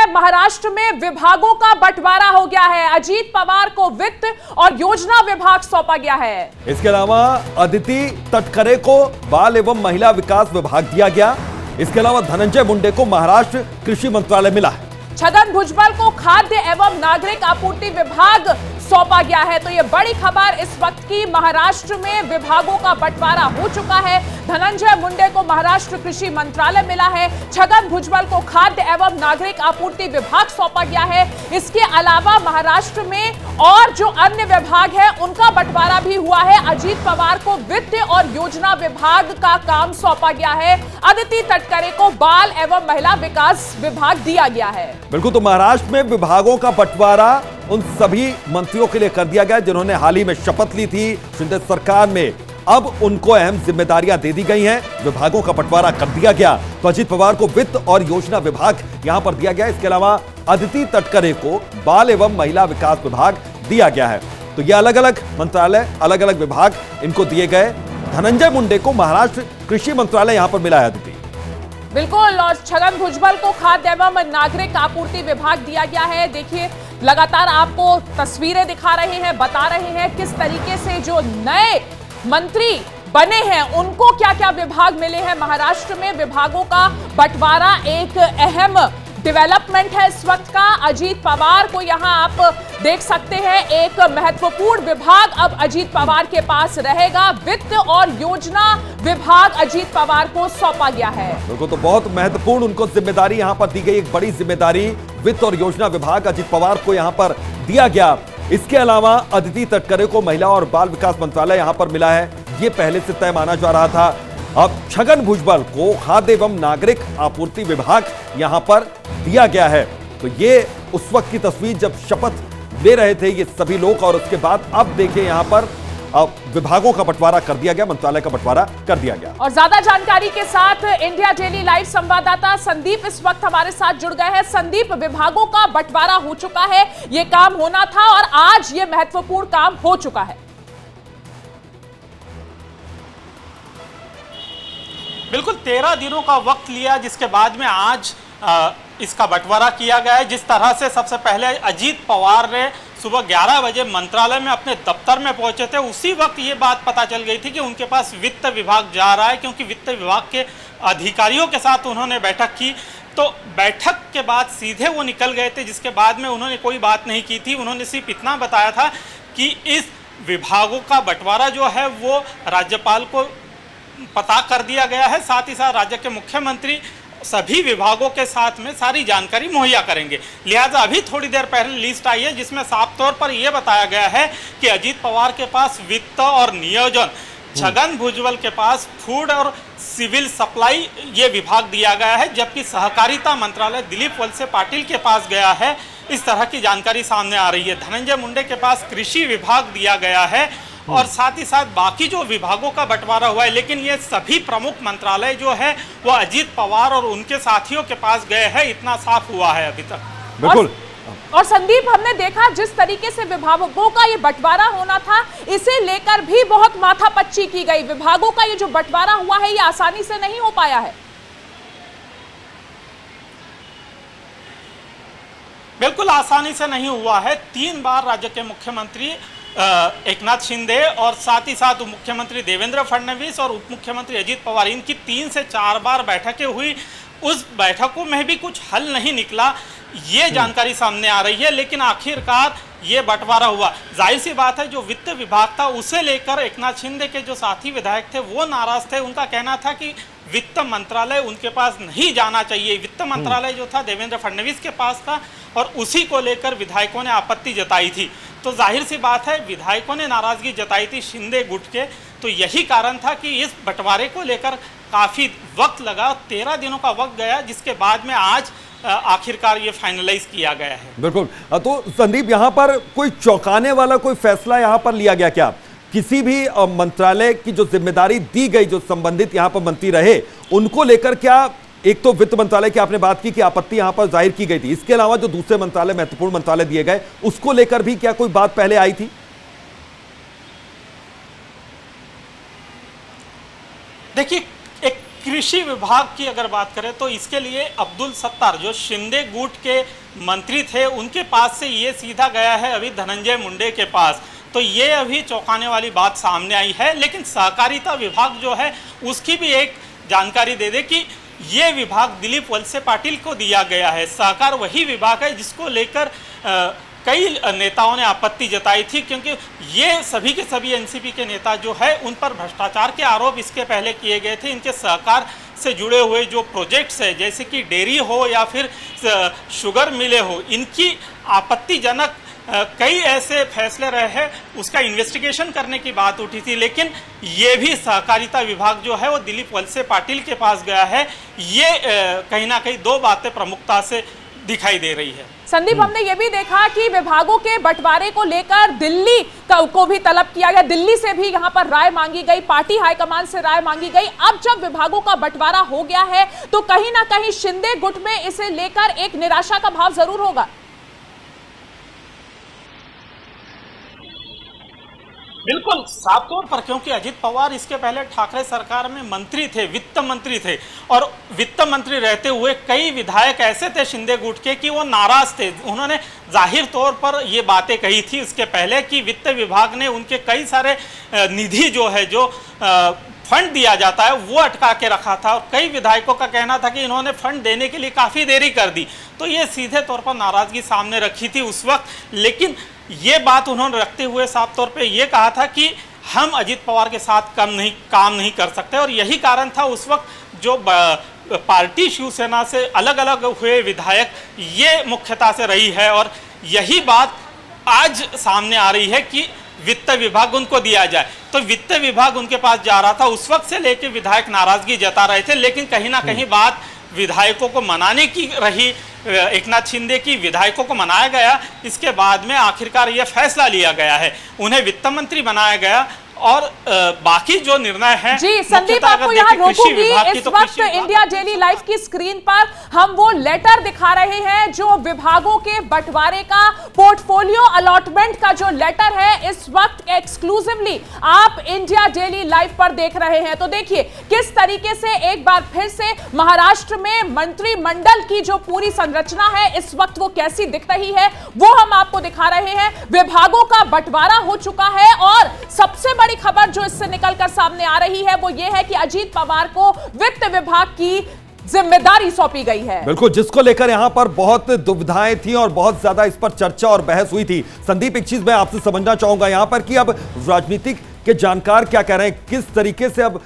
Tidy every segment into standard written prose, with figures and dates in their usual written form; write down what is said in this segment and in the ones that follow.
महाराष्ट्र में विभागों का बंटवारा हो गया है। अजीत पवार को वित्त और योजना विभाग सौंपा गया है। इसके अलावा अदिति तटकरे को बाल एवं महिला विकास विभाग दिया गया। इसके अलावा धनंजय मुंडे को महाराष्ट्र कृषि मंत्रालय मिला है। छगन भुजबल को खाद्य एवं नागरिक आपूर्ति विभाग सौंपा गया है। तो यह बड़ी खबर इस वक्त की, महाराष्ट्र में विभागों का बंटवारा हो चुका है। धनंजय मुंडे को महाराष्ट्र कृषि मंत्रालय मिला है। छगन भुजबल को खाद्य एवं नागरिक आपूर्ति विभाग सौंपा गया है। इसके अलावा महाराष्ट्र में और जो अन्य विभाग है उनका बंटवारा भी हुआ है। अजीत पवार को वित्त और योजना विभाग का काम सौंपा गया है। अदिति तटकरे को बाल एवं महिला विकास विभाग दिया गया है। बिल्कुल, तो महाराष्ट्र में विभागों का बंटवारा उन सभी मंत्रियों के लिए कर दिया गया जिन्होंने हाल ही में शपथ ली थी शिंदे सरकार में। अब उनको अहम जिम्मेदारियां दे दी गई हैं, विभागों का बंटवारा कर दिया गया। तो अजीत पवार को वित्त और योजना विभाग यहां पर दिया गया। इसके अलावा अदिति तटकरे को बाल एवं महिला विकास विभाग दिया गया है। तो ये अलग अलग मंत्रालय, अलग अलग विभाग इनको दिए गए। धनंजय मुंडे को महाराष्ट्र कृषि मंत्रालय यहां पर मिला है अदिति। बिल्कुल, और छगन भुजबल को खाद्य एवं नागरिक आपूर्ति विभाग दिया गया है। देखिए, लगातार आपको तस्वीरें दिखा रहे हैं, बता रहे हैं किस तरीके से जो नए मंत्री बने हैं उनको क्या क्या विभाग मिले हैं। महाराष्ट्र में विभागों का बंटवारा एक अहम डेवलपमेंट है इस वक्त का। अजीत पवार को यहां आप देख सकते हैं, एक महत्वपूर्ण विभाग अब अजीत पवार के पास रहेगा। वित्त और योजना विभाग अजीत पवार को सौंपा गया है। बिल्कुल, तो बहुत महत्वपूर्ण उनको जिम्मेदारी यहां पर दी गई, एक बड़ी जिम्मेदारी वित्त और योजना विभाग अजीत पवार को यहां पर दिया गया। इसके अलावा अदिति तटकरे को महिला और बाल विकास मंत्रालय यहां पर मिला है। यह पहले से तय माना जा रहा था। अब छगन भुजबल को खाद्य एवं नागरिक आपूर्ति विभाग यहां पर दिया गया है। तो ये उस वक्त की तस्वीर जब शपथ ले रहे थे ये सभी लोग, और उसके बाद अब देखिए यहां पर विभागों का बंटवारा कर दिया गया, मंत्रालय का बंटवारा कर दिया गया। और ज्यादा जानकारी के साथ इंडिया डेली लाइव संवाददाता संदीप इस वक्त हमारे साथ जुड़ गए हैं। संदीप, विभागों का बंटवारा हो चुका है, ये काम होना था और आज ये महत्वपूर्ण काम हो चुका है। बिल्कुल 13 दिनों का वक्त लिया, जिसके बाद में आज इसका बंटवारा किया गया है। जिस तरह से सबसे पहले अजीत पवार ने सुबह 11 बजे मंत्रालय में अपने दफ्तर में पहुंचे थे, उसी वक्त ये बात पता चल गई थी कि उनके पास वित्त विभाग जा रहा है, क्योंकि वित्त विभाग के अधिकारियों के साथ उन्होंने बैठक की। तो बैठक के बाद सीधे वो निकल गए थे, जिसके बाद में उन्होंने कोई बात नहीं की थी। उन्होंने सिर्फ इतना बताया था कि इस विभागों का बंटवारा जो है वो राज्यपाल को पता कर दिया गया है। साथ ही साथ राज्य के मुख्यमंत्री सभी विभागों के साथ में सारी जानकारी मुहैया करेंगे। लिहाजा अभी थोड़ी देर पहले लिस्ट आई है जिसमें साफ तौर पर यह बताया गया है कि अजीत पवार के पास वित्त और नियोजन, छगन भुजबल के पास फूड और सिविल सप्लाई ये विभाग दिया गया है, जबकि सहकारिता मंत्रालय दिलीप वलसे पाटिल के पास गया है। इस तरह की जानकारी सामने आ रही है। धनंजय मुंडे के पास कृषि विभाग दिया गया है और साथ ही साथ बाकी जो विभागों का बंटवारा हुआ है, लेकिन ये सभी प्रमुख मंत्रालय जो है वो अजीत पवार और उनके साथियों के पास गए हैं, इतना साफ हुआ है अभी तक। बिल्कुल। और संदीप, हमने देखा जिस तरीके से विभागों का ये बंटवारा होना था, इसे लेकर भी बहुत माथापच्ची की गई। विभागों का ये जो बंटवारा हुआ है ये आसानी से नहीं हो पाया है। बिल्कुल आसानी से नहीं हुआ है। 3 बार राज्य के मुख्यमंत्री एकनाथ शिंदे और साथ ही साथ उप मुख्यमंत्री देवेंद्र फडणवीस और उप मुख्यमंत्री अजीत पवार, इनकी 3 से 4 बार बैठकें हुई। उस बैठकों में भी कुछ हल नहीं निकला, ये जानकारी सामने आ रही है। लेकिन आखिरकार ये बंटवारा हुआ। जाहिर सी बात है, जो वित्त विभाग था उसे लेकर एकनाथ शिंदे के जो साथी विधायक थे वो नाराज थे। उनका कहना था कि वित्त मंत्रालय उनके पास नहीं जाना चाहिए। वित्त मंत्रालय जो था देवेंद्र फडणवीस के पास था और उसी को लेकर विधायकों ने आपत्ति जताई थी। तो जाहिर सी बात है, विधायकों ने नाराजगी जताई थी शिंदे गुट के। तो यही कारण था कि इस बंटवारे को लेकर काफ़ी वक्त लगा, 13 दिनों का वक्त गया, जिसके बाद में आज आखिरकार ये फाइनलाइज किया गया है। बिल्कुल। तो संदीप, यहाँ पर कोई चौंकाने वाला कोई फैसला यहाँ पर लिया गया क्या? किसी भी मंत्रालय की जो जिम्मेदारी दी गई, जो संबंधित यहाँ पर मंत्री रहे, उनको लेकर क्या, एक तो वित्त मंत्रालय की आपने बात की कि आपत्ति यहां पर जाहिर की गई थी, इसके अलावा जो दूसरे मंत्रालय, महत्वपूर्ण मंत्रालय दिए गए, उसको लेकर भी क्या कोई बात पहले आई थी? देखिए, एक कृषि विभाग की अगर बात करें तो इसके लिए अब्दुल सत्तार जो शिंदे गुट के मंत्री थे उनके पास से ये सीधा गया है अभी धनंजय मुंडे के पास। तो ये अभी चौंकाने वाली बात सामने आई है। लेकिन सहकारिता विभाग जो है उसकी भी एक जानकारी दे दे कि ये विभाग दिलीप वलसे पाटिल को दिया गया है। सहकार वही विभाग है जिसको लेकर कई नेताओं ने आपत्ति जताई थी, क्योंकि ये सभी के सभी एनसीपी के नेता जो है उन पर भ्रष्टाचार के आरोप इसके पहले किए गए थे। इनके सहकार से जुड़े हुए जो प्रोजेक्ट्स है जैसे कि डेयरी हो या फिर शुगर मिले हो, इनकी आपत्तिजनक कई ऐसे फैसले रहे हैं, उसका इन्वेस्टिगेशन करने की बात उठी थी। लेकिन ये भी सहकारिता विभाग जो है वो दिलीप वलसे पाटिल के पास गया है। ये कहीं ना कहीं दो बातें प्रमुखता से दिखाई दे रही है। संदीप, हमने ये भी देखा कि विभागों के बंटवारे को लेकर दिल्ली को भी तलब किया गया, दिल्ली से भी यहां पर राय मांगी गई, पार्टी हाईकमान से राय मांगी गई। अब जब विभागों का बंटवारा हो गया है तो कहीं ना कहीं शिंदे गुट में इसे लेकर एक निराशा का भाव जरूर होगा। बिल्कुल साफ तौर पर, क्योंकि अजित पवार इसके पहले ठाकरे सरकार में मंत्री थे, वित्त मंत्री थे, और वित्त मंत्री रहते हुए कई विधायक ऐसे थे शिंदे गुट के कि वो नाराज थे। उन्होंने जाहिर तौर पर ये बातें कही थी इसके पहले कि वित्त विभाग ने उनके कई सारे निधि जो है जो फंड दिया जाता है वो अटका के रखा था, और कई विधायकों का कहना था कि इन्होंने फंड देने के लिए काफ़ी देरी कर दी। तो ये सीधे तौर पर नाराज़गी सामने रखी थी उस वक्त। लेकिन ये बात उन्होंने रखते हुए साफ तौर पे ये कहा था कि हम अजित पवार के साथ काम नहीं कर सकते, और यही कारण था उस वक्त जो पार्टी शिवसेना से अलग अलग हुए विधायक ये मुख्यता से रही है। और यही बात आज सामने आ रही है कि वित्त विभाग उनको दिया जाए। तो वित्त विभाग उनके पास जा रहा था, उस वक्त से लेकर विधायक नाराजगी जता रहे थे। लेकिन कहीं ना कहीं बात विधायकों को मनाने की रही, एकनाथ शिंदे की विधायकों को मनाया गया। इसके बाद में आखिरकार यह फैसला लिया गया है, उन्हें वित्त मंत्री बनाया गया। और बाकी जो निर्णय है जी संदीप, आपको यहाँ रोकूंगी। इस वक्त इंडिया डेली लाइव की स्क्रीन पर हम वो लेटर दिखा रहे हैं जो विभागों के बंटवारे का पोर्टफोलियो अलॉटमेंट का जो लेटर है इस वक्त एक्सक्लूसिवली आप इंडिया डेली लाइव पर देख रहे हैं। तो देखिए किस तरीके से एक बार फिर से महाराष्ट्र में मंत्रिमंडल की जो पूरी संरचना है इस वक्त वो कैसी दिख रही है वो हम आपको दिखा रहे हैं। विभागों का बंटवारा हो चुका है और सबसे बड़ी खबर जो इससे निकलकर सामने आ रही है वो ये है कि अजीत पवार को वित्त विभाग की जिम्मेदारी सौंपी गई है। बिल्कुल, जिसको लेकर यहां पर बहुत दुविधाएं थी और बहुत ज्यादा इस पर चर्चा और बहस हुई थी। संदीप, एक चीज मैं आपसे समझना चाहूंगा यहां पर कि अब राजनीतिक के जानकार क्या कह रहे हैं, किस तरीके से अब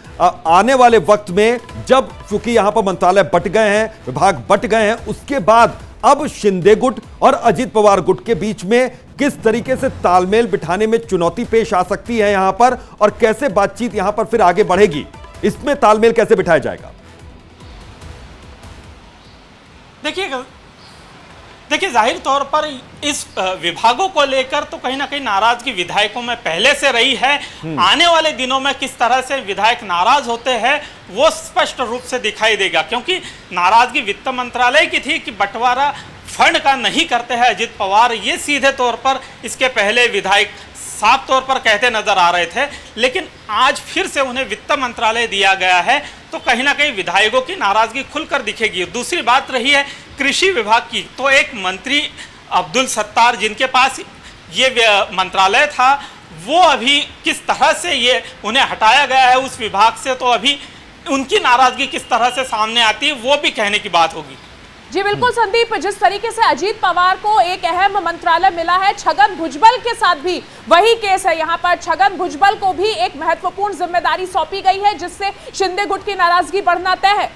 आने वाले वक्त में जब चूंकि यहां पर मंत्रालय बंट गए हैं, विभाग बंट गए हैं, उसके बाद अब शिंदे गुट और अजित पवार गुट के बीच में किस तरीके से तालमेल बिठाने में चुनौती पेश आ सकती है यहां पर, और कैसे बातचीत यहां पर फिर आगे बढ़ेगी, इसमें तालमेल कैसे बिठाया जाएगा? देखिए जाहिर तौर पर इस विभागों को लेकर तो कहीं ना कहीं नाराजगी विधायकों में पहले से रही है। आने वाले दिनों में किस तरह से विधायक नाराज होते हैं वो स्पष्ट रूप से दिखाई देगा, क्योंकि नाराजगी वित्त मंत्रालय की थी कि बंटवारा फंड का नहीं करते हैं अजित पवार। ये सीधे तौर पर इसके पहले विधायक साफ तौर पर कहते नजर आ रहे थे, लेकिन आज फिर से उन्हें वित्त मंत्रालय दिया गया है तो कहीं ना कहीं विधायकों की नाराजगी खुलकर दिखेगी। दूसरी बात रही है कृषि विभाग की, तो एक मंत्री अब्दुल सत्तार जिनके पास ये मंत्रालय था वो अभी किस तरह से ये उन्हें हटाया गया है उस विभाग से, तो अभी उनकी नाराजगी किस तरह से सामने आती है वो भी कहने की बात होगी। जी बिल्कुल संदीप, जिस तरीके से अजीत पवार को एक अहम मंत्रालय मिला है, छगन भुजबल के साथ भी वही केस है। यहाँ पर छगन भुजबल को भी एक महत्वपूर्ण जिम्मेदारी सौंपी गई है जिससे शिंदे गुट की नाराजगी बढ़ना तय है।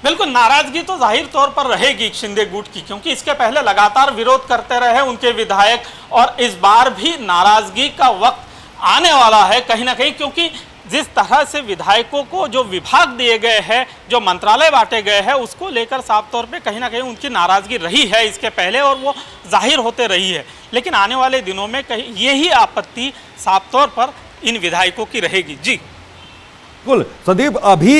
बिल्कुल, नाराजगी तो जाहिर तौर पर रहेगी शिंदे गुट की, क्योंकि इसके पहले लगातार विरोध करते रहे उनके विधायक, और इस बार भी नाराजगी का वक्त आने वाला है कहीं ना कहीं, क्योंकि जिस तरह से विधायकों को जो विभाग दिए गए हैं, जो मंत्रालय बांटे गए हैं, उसको लेकर साफ तौर पे कहीं ना कहीं उनकी नाराजगी रही है इसके पहले और वो जाहिर होते रही है। लेकिन आने वाले दिनों में कहीं यही आपत्ति साफ तौर पर इन विधायकों की रहेगी। जी बिल्कुल संदीप, अभी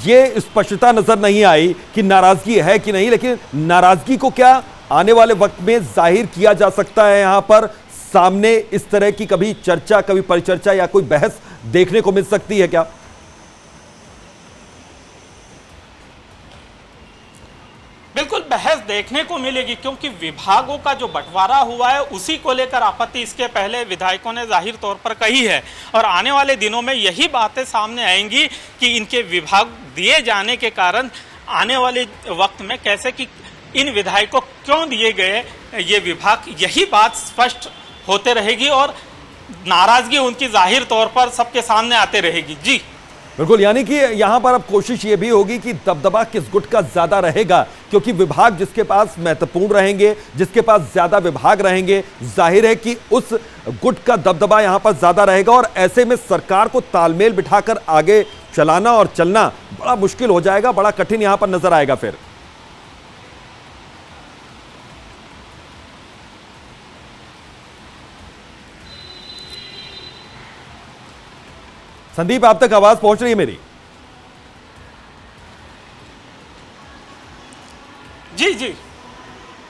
ये स्पष्टता नजर नहीं आई कि नाराजगी है कि नहीं, लेकिन नाराजगी को क्या आने वाले वक्त में जाहिर किया जा सकता है यहां पर सामने इस तरह की कभी चर्चा, कभी परिचर्चा या कोई बहस देखने को मिल सकती है क्या? बिल्कुल बहस देखने को मिलेगी, क्योंकि विभागों का जो बंटवारा हुआ है उसी को लेकर आपत्ति इसके पहले विधायकों ने जाहिर तौर पर कही है, और आने वाले दिनों में यही बातें सामने आएंगी कि इनके विभाग दिए जाने के कारण आने वाले वक्त में कैसे कि इन विधायकों क्यों दिए गए ये विभाग, यही बात स्पष्ट होते रहेगी और नाराजगी उनकी जाहिर तौर पर सबके सामने आते रहेगी। जी बिल्कुल, यानी कि यहां पर अब कोशिश ये भी होगी कि दबदबा किस गुट का ज्यादा रहेगा, क्योंकि विभाग जिसके पास महत्वपूर्ण रहेंगे, जिसके पास ज्यादा विभाग रहेंगे, जाहिर है कि उस गुट का दबदबा यहां पर ज्यादा रहेगा और ऐसे में सरकार को तालमेल बिठाकर आगे चलाना और चलना बड़ा मुश्किल हो जाएगा, बड़ा कठिन यहां पर नजर आएगा। फिर संदीप, आप तक आवाज पहुंच रही है मेरी? जी जी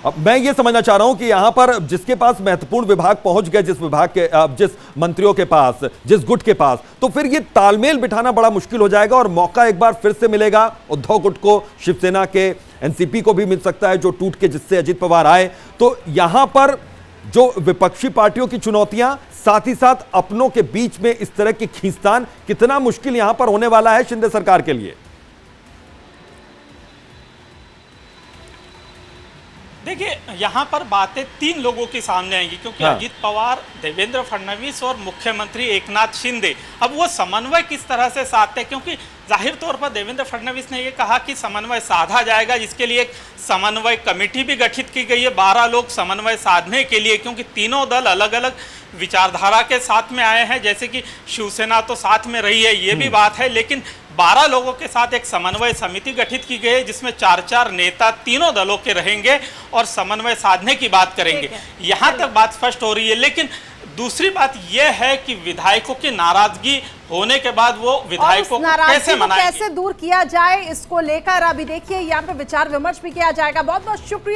अब मैं ये समझना चाह रहा हूं कि यहां पर जिसके पास महत्वपूर्ण विभाग पहुंच गए, जिस विभाग के जिस मंत्रियों के पास, जिस गुट के पास, तो फिर ये तालमेल बिठाना बड़ा मुश्किल हो जाएगा और मौका एक बार फिर से मिलेगा उद्धव गुट को, शिवसेना के, एनसीपी को भी मिल सकता है जो टूट के जिससे अजित पवार आए। तो यहां पर जो विपक्षी पार्टियों की चुनौतियां, साथ ही साथ अपनों के बीच में इस तरह की खींचतान, कितना मुश्किल यहां पर होने वाला है शिंदे सरकार के लिए? देखिए, यहाँ पर बातें तीन लोगों के सामने आएंगी, क्योंकि हाँ। अजित पवार, देवेंद्र फडणवीस और मुख्यमंत्री एकनाथ शिंदे, अब वो समन्वय किस तरह से साधते हैं, क्योंकि जाहिर तौर पर देवेंद्र फडणवीस ने ये कहा कि समन्वय साधा जाएगा, जिसके लिए एक समन्वय कमेटी भी गठित की गई है, 12 लोग समन्वय साधने के लिए, क्योंकि तीनों दल अलग अलग विचारधारा के साथ में आए हैं। जैसे कि शिवसेना तो साथ में रही है, ये भी बात है, लेकिन 12 लोगों के साथ एक समन्वय समिति गठित की गई है, जिसमें 4-4 नेता तीनों दलों के रहेंगे और समन्वय साधने की बात करेंगे। यहाँ तक बात स्पष्ट हो रही है। लेकिन दूसरी बात यह है कि विधायकों की नाराजगी होने के बाद वो विधायकों को कैसे मनाएंगे, कैसे दूर किया जाए, इसको लेकर अभी देखिए यहाँ पे विचार विमर्श भी किया जाएगा। बहुत बहुत शुक्रिया।